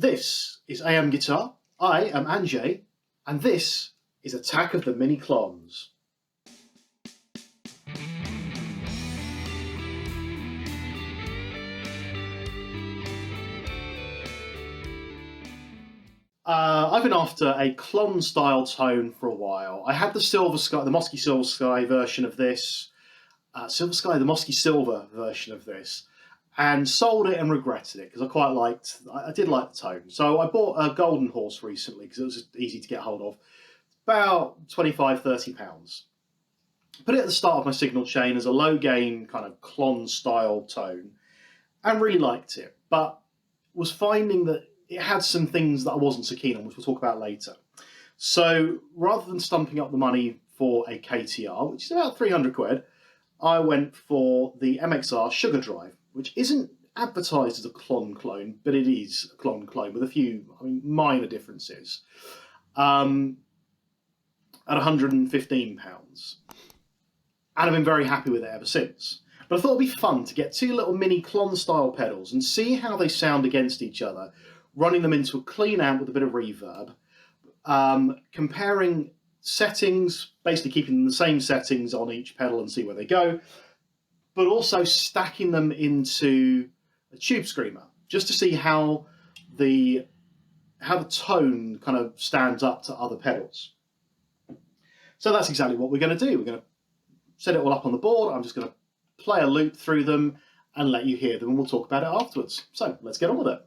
This is AM Guitar, I am Anjay, and this is Attack of the Mini Klons. I've been after a Klon style tone for a while. I had the Silver Sky, the Mosky Silver Sky version of this, Silver Sky, the Mosky Silver version of this, and sold it and regretted it because I did like the tone. So I bought a Golden Horse recently because it was easy to get hold of, about £25–30. Put it at the start of my signal chain as a low gain kind of Klon style tone and really liked it, but was finding that it had some things that I wasn't so keen on, which we'll talk about later. So rather than stumping up the money for a KTR, which is about 300 quid, I went for the MXR Sugar Drive, which isn't advertised as a Klon clone, but it is a Klon clone with a few, minor differences, at £115. And I've been very happy with it ever since. But I thought it'd be fun to get two little mini Klon style pedals and see how they sound against each other, running them into a clean amp with a bit of reverb, comparing settings, basically keeping them the same settings on each pedal and see where they go, but also stacking them into a tube screamer, just to see how the tone kind of stands up to other pedals. So that's exactly what we're going to do. We're going to set it all up on the board. I'm just going to play a loop through them and let you hear them, and we'll talk about it afterwards. So let's get on with it.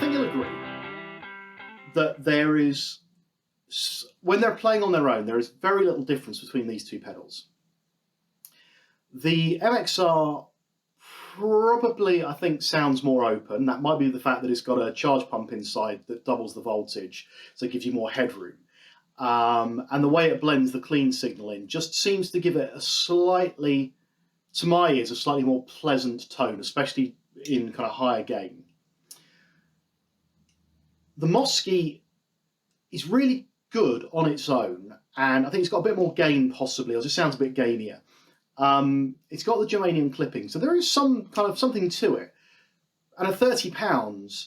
think you'll agree that there is, when they're playing on their own, there is very little difference between these two pedals. The MXR probably, I think, sounds more open. That might be the fact that it's got a charge pump inside that doubles the voltage, so it gives you more headroom. And the way it blends the clean signal in just seems to give it a slightly, to my ears, a slightly more pleasant tone, especially in kind of higher gain. The Mosky is really good on its own, and I think it's got a bit more gain possibly, or it just sounds a bit gainier. It's got the germanium clipping, so there is some kind of something to it. And at £30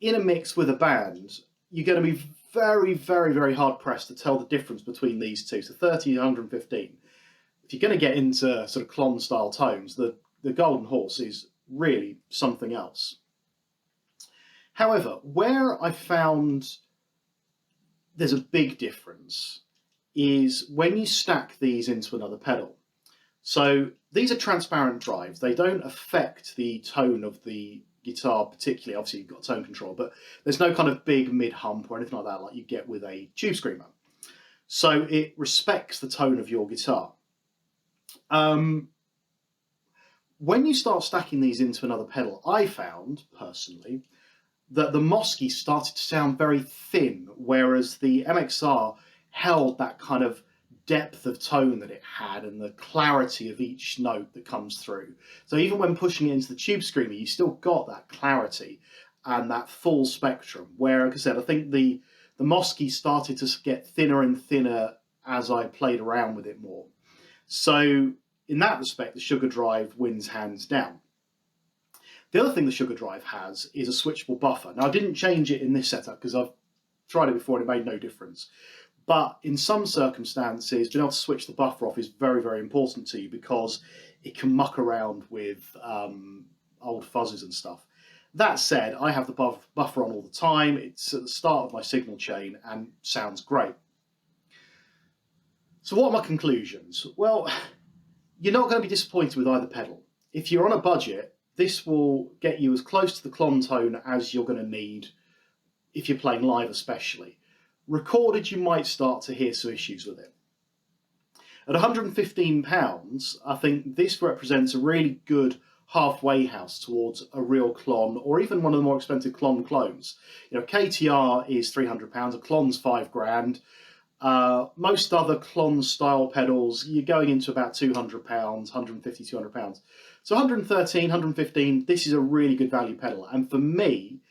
in a mix with a band, you're going to be very, very, very hard pressed to tell the difference between these two. So 30 and 115. If you're going to get into sort of Klon style tones, the Golden Horse is really something else. However, where I found there's a big difference is when you stack these into another pedal. So these are transparent drives. They don't affect the tone of the guitar particularly. Obviously you've got tone control, but there's no kind of big mid hump or anything like that like you get with a tube screamer. So it respects the tone of your guitar. When you start stacking these into another pedal, I found, personally, that the Mosky started to sound very thin, whereas the MXR held that kind of depth of tone that it had and the clarity of each note that comes through. So even when pushing it into the tube screamer, you still got that clarity and that full spectrum, where, like I said, I think the Mosky started to get thinner and thinner as I played around with it more. So in that respect, the Sugar Drive wins hands down. The other thing the Sugar Drive has is a switchable buffer. Now, I didn't change it in this setup because I've tried it before and it made no difference. But in some circumstances, being able to switch the buffer off is very, very important to you because it can muck around with old fuzzes and stuff. That said, I have the buffer on all the time. It's at the start of my signal chain and sounds great. So what are my conclusions? Well, you're not going to be disappointed with either pedal. If you're on a budget, this will get you as close to the Klon tone as you're going to need if you're playing live especially. Recorded, you might start to hear some issues with it. At £115, I think this represents a really good halfway house towards a real Klon, or even one of the more expensive Klon clones. You know, KTR is £300, a Klon's £5,000. Most other Klon style pedals, you're going into about £200, £150, £200. So 113, 115, this is a really good value pedal. And for me,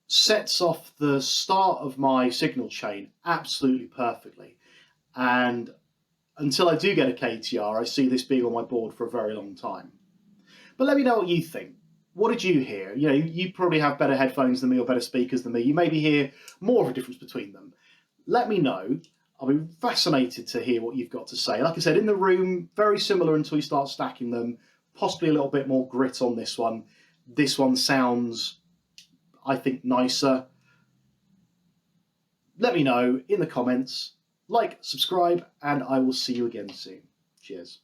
sets off the start of my signal chain absolutely perfectly. And until I do get a KTR, I see this being on my board for a very long time. But let me know what you think. What did you hear? You know, you probably have better headphones than me or better speakers than me. You maybe hear more of a difference between them. Let me know. I'll be fascinated to hear what you've got to say. Like I said, in the room, very similar until you start stacking them. Possibly a little bit more grit on this one. This one sounds, I think, nicer. Let me know in the comments. Like, subscribe, and I will see you again soon. Cheers.